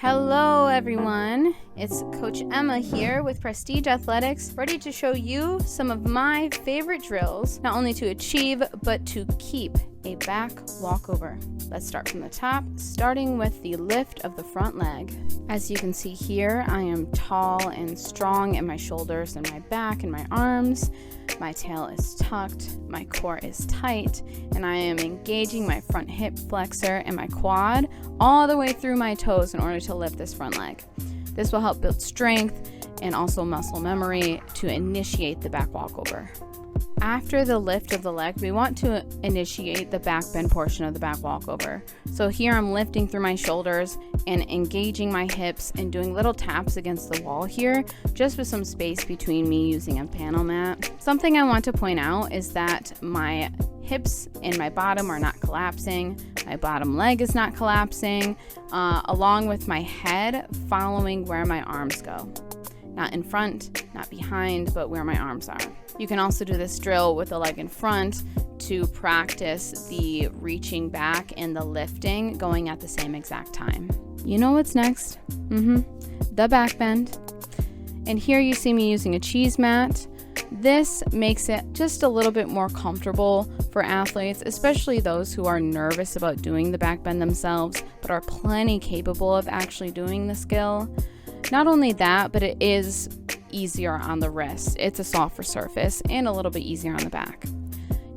Hello everyone, it's Coach Emma here with Prestige Athletics, ready to show you some of my favorite drills, not only to achieve, but to keep a back walkover. Let's start from the top, starting with the lift of the front leg. As you can see here, I am tall and strong in my shoulders and my back and my arms. My tail is tucked, my core is tight, and I am engaging my front hip flexor and my quad all the way through my toes in order to lift this front leg. This will help build strength and also muscle memory to initiate the back walkover. After the lift of the leg, we want to initiate the back bend portion of the back walkover. So here I'm lifting through my shoulders and engaging my hips and doing little taps against the wall here, just with some space between me using a panel mat. Something I want to point out is that my hips and my bottom are not collapsing, my bottom leg is not collapsing, along with my head following where my arms go. Not in front, not behind, but where my arms are. You can also do this drill with the leg in front to practice the reaching back and the lifting going at the same exact time. You know what's next? The back bend. And here you see me using a cheese mat. This makes it just a little bit more comfortable for athletes, especially those who are nervous about doing the back bend themselves, but are plenty capable of actually doing the skill. Not only that, but it is easier on the wrist. It's a softer surface and a little bit easier on the back.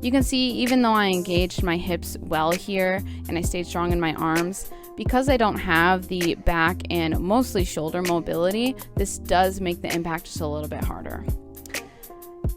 You can see even though I engaged my hips well here and I stayed strong in my arms, because I don't have the back and mostly shoulder mobility, this does make the impact just a little bit harder.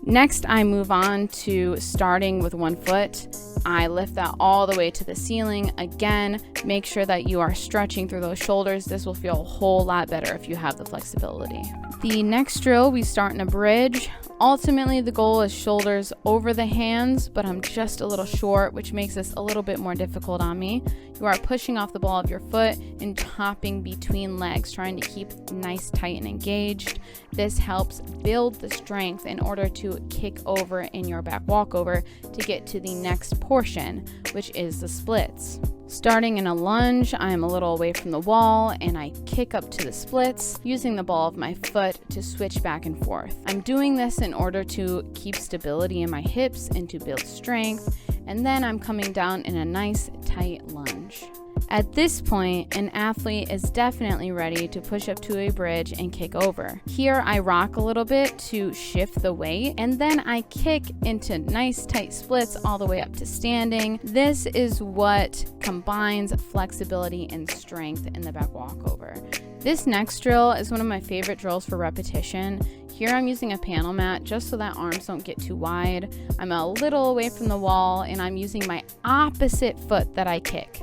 Next, I move on to starting with one foot. I lift that all the way to the ceiling. Again, make sure that you are stretching through those shoulders. This will feel a whole lot better if you have the flexibility. The next drill, we start in a bridge. Ultimately, the goal is shoulders over the hands, but I'm just a little short, which makes this a little bit more difficult on me. You are pushing off the ball of your foot and hopping between legs, trying to keep nice, tight, and engaged. This helps build the strength in order to kick over in your back walkover to get to the next portion, which is the splits. Starting in a lunge, I am a little away from the wall and I kick up to the splits using the ball of my foot to switch back and forth. I'm doing this in order to keep stability in my hips and to build strength, and then I'm coming down in a nice tight lunge. At this point, an athlete is definitely ready to push up to a bridge and kick over. Here I rock a little bit to shift the weight, and then I kick into nice tight splits all the way up to standing. This is what combines flexibility and strength in the back walkover. This next drill is one of my favorite drills for repetition. Here I'm using a panel mat just so that arms don't get too wide. I'm a little away from the wall and I'm using my opposite foot that I kick.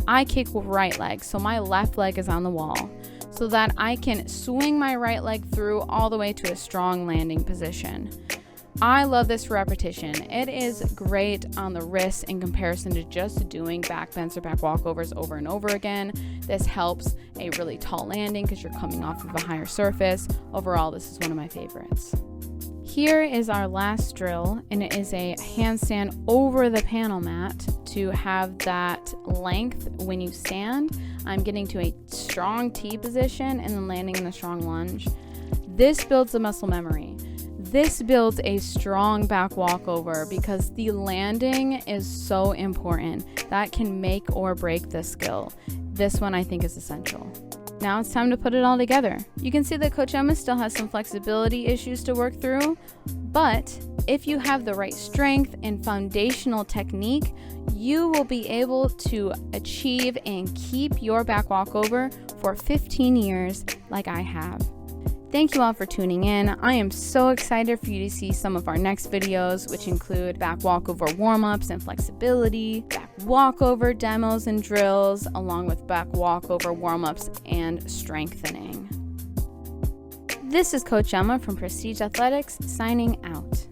I kick with right leg, so my left leg is on the wall so that I can swing my right leg through all the way to a strong landing position. I love this for repetition. It is great on the wrist in comparison to just doing back bends or back walkovers over and over again. This helps a really tall landing because you're coming off of a higher surface. Overall, this is one of my favorites. Here is our last drill, and it is a handstand over the panel mat to have that length when you stand. I'm getting to a strong T position and then landing in a strong lunge. This builds the muscle memory. This builds a strong back walkover because the landing is so important. That can make or break the skill. This one I think is essential. Now it's time to put it all together. You can see that Coach Emma still has some flexibility issues to work through, but if you have the right strength and foundational technique, you will be able to achieve and keep your back walkover for 15 years like I have. Thank you all for tuning in. I am so excited for you to see some of our next videos, which include back walkover warm-ups and flexibility, back walkover demos and drills, along with back walkover warm-ups and strengthening. This is Coach Emma from Prestige Athletics signing out.